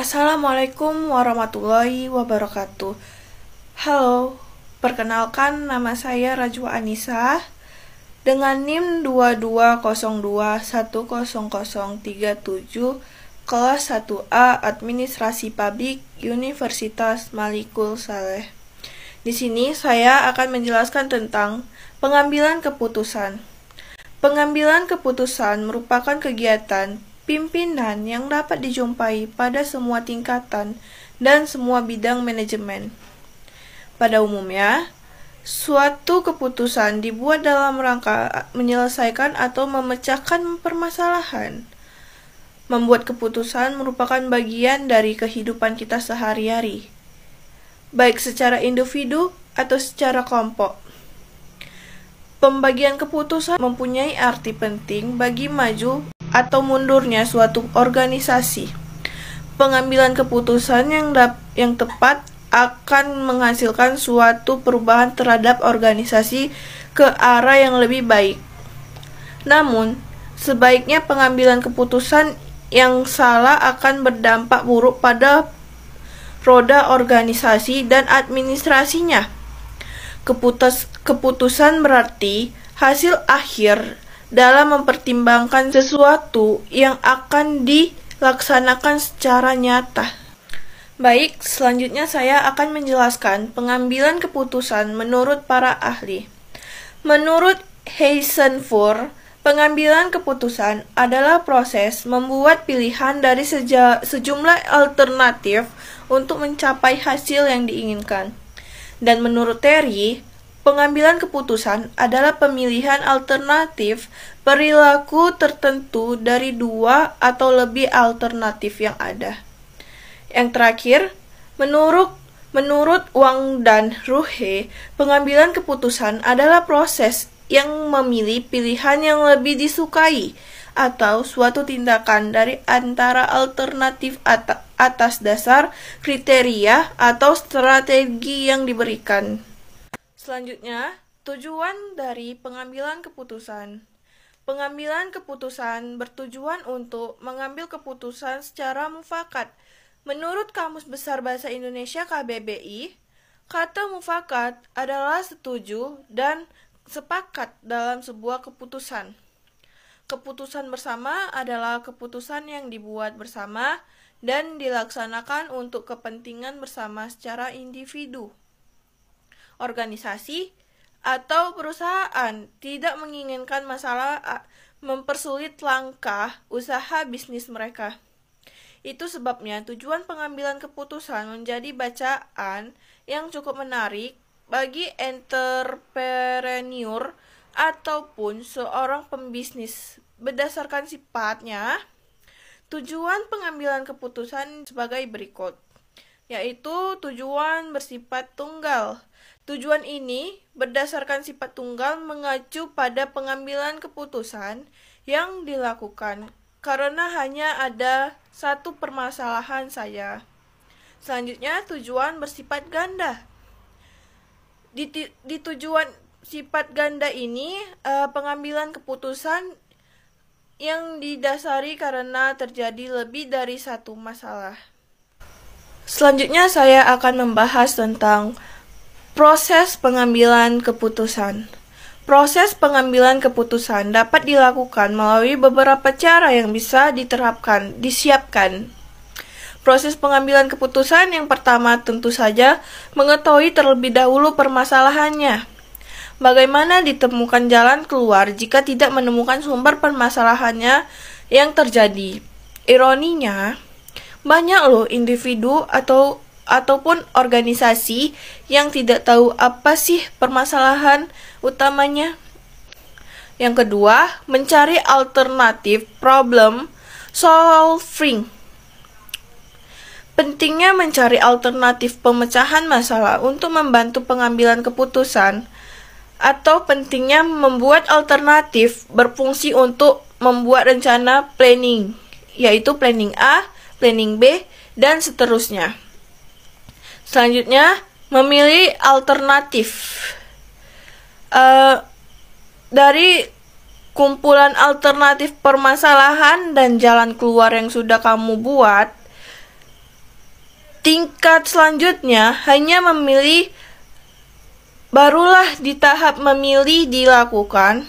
Assalamualaikum warahmatullahi wabarakatuh. Halo, perkenalkan nama saya Rajwa Anissa dengan NIM 2202100037 kelas 1A Administrasi Publik Universitas Malikul Saleh. Di sini saya akan menjelaskan tentang pengambilan keputusan. Pengambilan keputusan merupakan kegiatan pimpinan yang dapat dijumpai pada semua tingkatan dan semua bidang manajemen. Pada umumnya, suatu keputusan dibuat dalam rangka menyelesaikan atau memecahkan permasalahan. Membuat keputusan merupakan bagian dari kehidupan kita sehari-hari, baik secara individu atau secara kelompok. Pembagian keputusan mempunyai arti penting bagi maju atau mundurnya suatu organisasi. Pengambilan keputusan yang tepat akan menghasilkan suatu perubahan terhadap organisasi ke arah yang lebih baik. Namun, sebaiknya pengambilan keputusan yang salah akan berdampak buruk pada roda organisasi dan administrasinya. Keputusan berarti hasil akhir dalam mempertimbangkan sesuatu yang akan dilaksanakan secara nyata. Baik, selanjutnya saya akan menjelaskan pengambilan keputusan menurut para ahli. Menurut Heisenberg, pengambilan keputusan adalah proses membuat pilihan dari sejumlah alternatif untuk mencapai hasil yang diinginkan. Dan menurut Terry, pengambilan keputusan adalah pemilihan alternatif perilaku tertentu dari dua atau lebih alternatif yang ada. Yang terakhir, menurut Wang dan Ruhe, pengambilan keputusan adalah proses yang memilih pilihan yang lebih disukai atau suatu tindakan dari antara alternatif atas dasar kriteria atau strategi yang diberikan. Selanjutnya, tujuan dari pengambilan keputusan. Pengambilan keputusan bertujuan untuk mengambil keputusan secara mufakat. Menurut Kamus Besar Bahasa Indonesia KBBI, kata mufakat adalah setuju dan sepakat dalam sebuah keputusan. Keputusan bersama adalah keputusan yang dibuat bersama dan dilaksanakan untuk kepentingan bersama secara individu. Organisasi atau perusahaan tidak menginginkan masalah mempersulit langkah usaha bisnis mereka. Itu sebabnya tujuan pengambilan keputusan menjadi bacaan yang cukup menarik bagi entrepreneur ataupun seorang pembisnis. Berdasarkan sifatnya, tujuan pengambilan keputusan sebagai berikut, yaitu tujuan bersifat tunggal. Tujuan ini berdasarkan sifat tunggal mengacu pada pengambilan keputusan yang dilakukan karena hanya ada satu permasalahan saja. Selanjutnya, tujuan bersifat ganda. Di tujuan sifat ganda ini, pengambilan keputusan yang didasari karena terjadi lebih dari satu masalah. Selanjutnya, saya akan membahas tentang proses pengambilan keputusan. Proses pengambilan keputusan dapat dilakukan melalui beberapa cara yang bisa disiapkan. Proses pengambilan keputusan yang pertama tentu saja mengetahui terlebih dahulu permasalahannya. Bagaimana ditemukan jalan keluar jika tidak menemukan sumber permasalahannya yang terjadi. Ironinya, banyak loh individu ataupun organisasi yang tidak tahu apa sih permasalahan utamanya. Yang kedua, mencari alternatif problem solving. Pentingnya mencari alternatif pemecahan masalah untuk membantu pengambilan keputusan, atau pentingnya membuat alternatif berfungsi untuk membuat rencana planning, yaitu planning A, planning B, dan seterusnya. Selanjutnya, memilih alternatif. Dari kumpulan alternatif permasalahan dan jalan keluar yang sudah kamu buat, Tingkat selanjutnya hanya memilih, barulah di tahap memilih dilakukan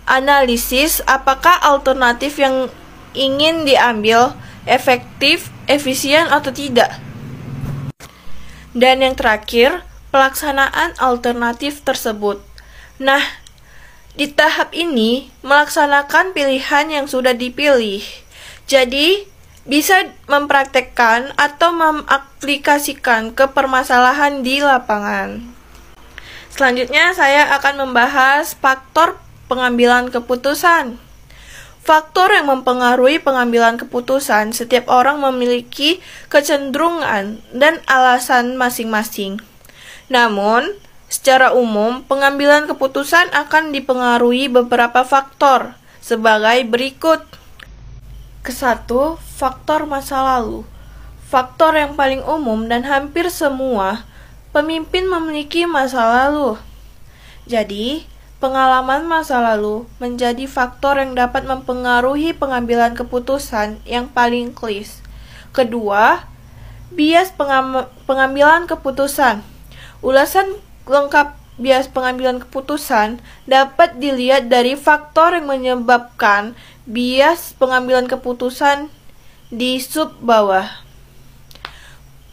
analisis apakah alternatif yang ingin diambil efektif, efisien atau tidak. Dan yang terakhir, pelaksanaan alternatif tersebut. Nah, di tahap ini melaksanakan pilihan yang sudah dipilih. Jadi, bisa mempraktekkan atau mengaplikasikan ke permasalahan di lapangan. Selanjutnya, saya akan membahas faktor pengambilan keputusan. Faktor yang mempengaruhi pengambilan keputusan, setiap orang memiliki kecenderungan dan alasan masing-masing. Namun, secara umum, pengambilan keputusan akan dipengaruhi beberapa faktor sebagai berikut. Kesatu, faktor masa lalu. Faktor yang paling umum dan hampir semua pemimpin memiliki masa lalu. Jadi, pengalaman masa lalu menjadi faktor yang dapat mempengaruhi pengambilan keputusan yang paling klis. Kedua, bias pengambilan keputusan. Ulasan lengkap bias pengambilan keputusan dapat dilihat dari faktor yang menyebabkan bias pengambilan keputusan di sub bawah.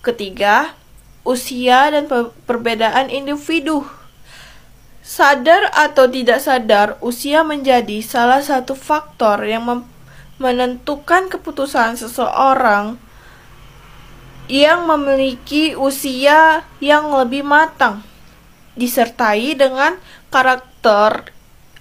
Ketiga, usia dan perbedaan individu. Sadar atau tidak sadar, usia menjadi salah satu faktor yang menentukan keputusan seseorang yang memiliki usia yang lebih matang, disertai dengan karakter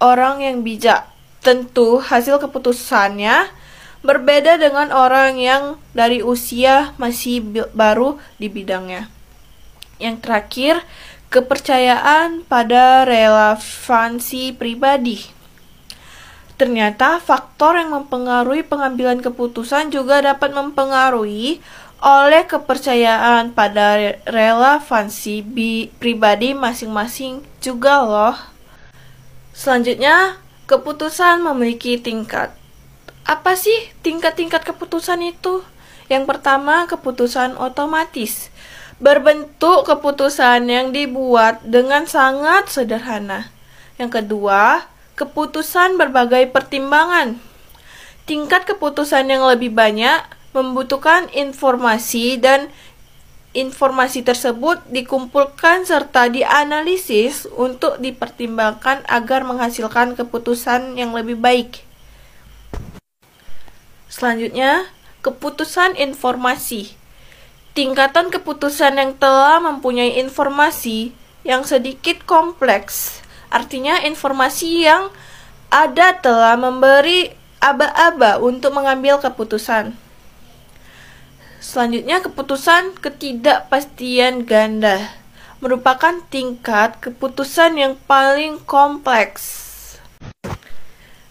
orang yang bijak. Tentu hasil keputusannya berbeda dengan orang yang dari usia masih baru di bidangnya. Yang terakhir, kepercayaan pada relevansi pribadi. Ternyata faktor yang mempengaruhi pengambilan keputusan juga dapat mempengaruhi oleh kepercayaan pada relevansi pribadi masing-masing juga loh. Selanjutnya, keputusan memiliki tingkat. Apa sih tingkat-tingkat keputusan itu? Yang pertama, keputusan otomatis. Berbentuk keputusan yang dibuat dengan sangat sederhana. Yang kedua, keputusan berbagai pertimbangan. Tingkat keputusan yang lebih banyak membutuhkan informasi dan informasi tersebut dikumpulkan serta dianalisis untuk dipertimbangkan agar menghasilkan keputusan yang lebih baik. Selanjutnya, keputusan informasi. Tingkatan keputusan yang telah mempunyai informasi yang sedikit kompleks. Artinya informasi yang ada telah memberi aba-aba untuk mengambil keputusan. Selanjutnya, keputusan ketidakpastian ganda merupakan tingkat keputusan yang paling kompleks.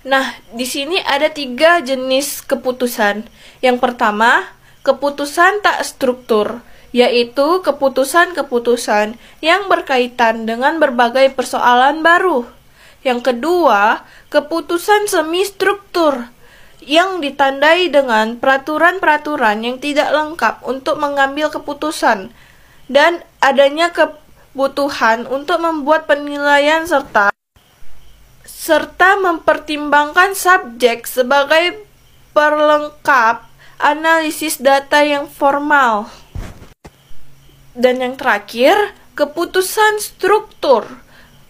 Nah, di sini ada 3 jenis keputusan. Yang pertama, keputusan tak struktur, yaitu keputusan-keputusan yang berkaitan dengan berbagai persoalan baru. Yang kedua, keputusan semi-struktur, yang ditandai dengan peraturan-peraturan yang tidak lengkap untuk mengambil keputusan dan adanya kebutuhan untuk membuat penilaian serta mempertimbangkan subjek sebagai perlengkap analisis data yang formal. Dan yang terakhir, keputusan struktur,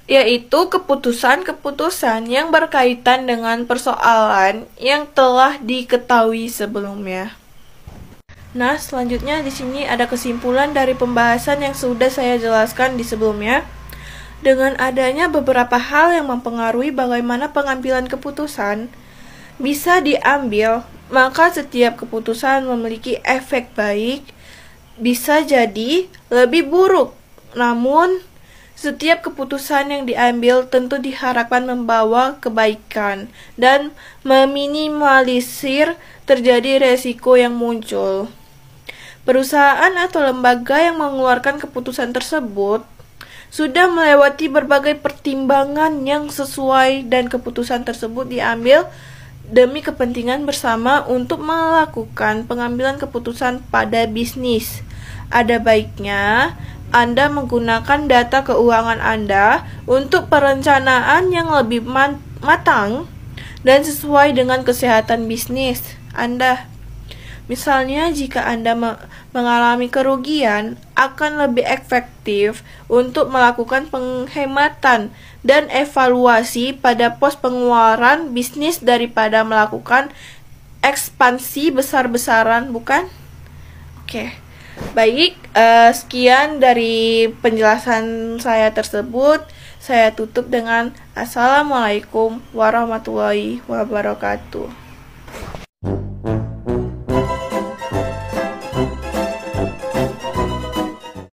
yaitu keputusan-keputusan yang berkaitan dengan persoalan yang telah diketahui sebelumnya. Nah, selanjutnya di sini ada kesimpulan dari pembahasan yang sudah saya jelaskan di sebelumnya. Dengan adanya beberapa hal yang mempengaruhi bagaimana pengambilan keputusan bisa diambil, maka setiap keputusan memiliki efek baik, bisa jadi lebih buruk. Namun, setiap keputusan yang diambil tentu diharapkan membawa kebaikan dan meminimalisir terjadi resiko yang muncul. Perusahaan atau lembaga yang mengeluarkan keputusan tersebut sudah melewati berbagai pertimbangan yang sesuai dan keputusan tersebut diambil demi kepentingan bersama untuk melakukan pengambilan keputusan pada bisnis. ada baiknya Anda menggunakan data keuangan Anda untuk perencanaan yang lebih matang dan sesuai dengan kesehatan bisnis Anda. Misalnya, jika Anda mengalami kerugian, akan lebih efektif untuk melakukan penghematan dan evaluasi pada pos pengeluaran bisnis daripada melakukan ekspansi besar-besaran, bukan? Oke. Baik, sekian dari penjelasan saya tersebut. Saya tutup dengan Assalamualaikum warahmatullahi wabarakatuh.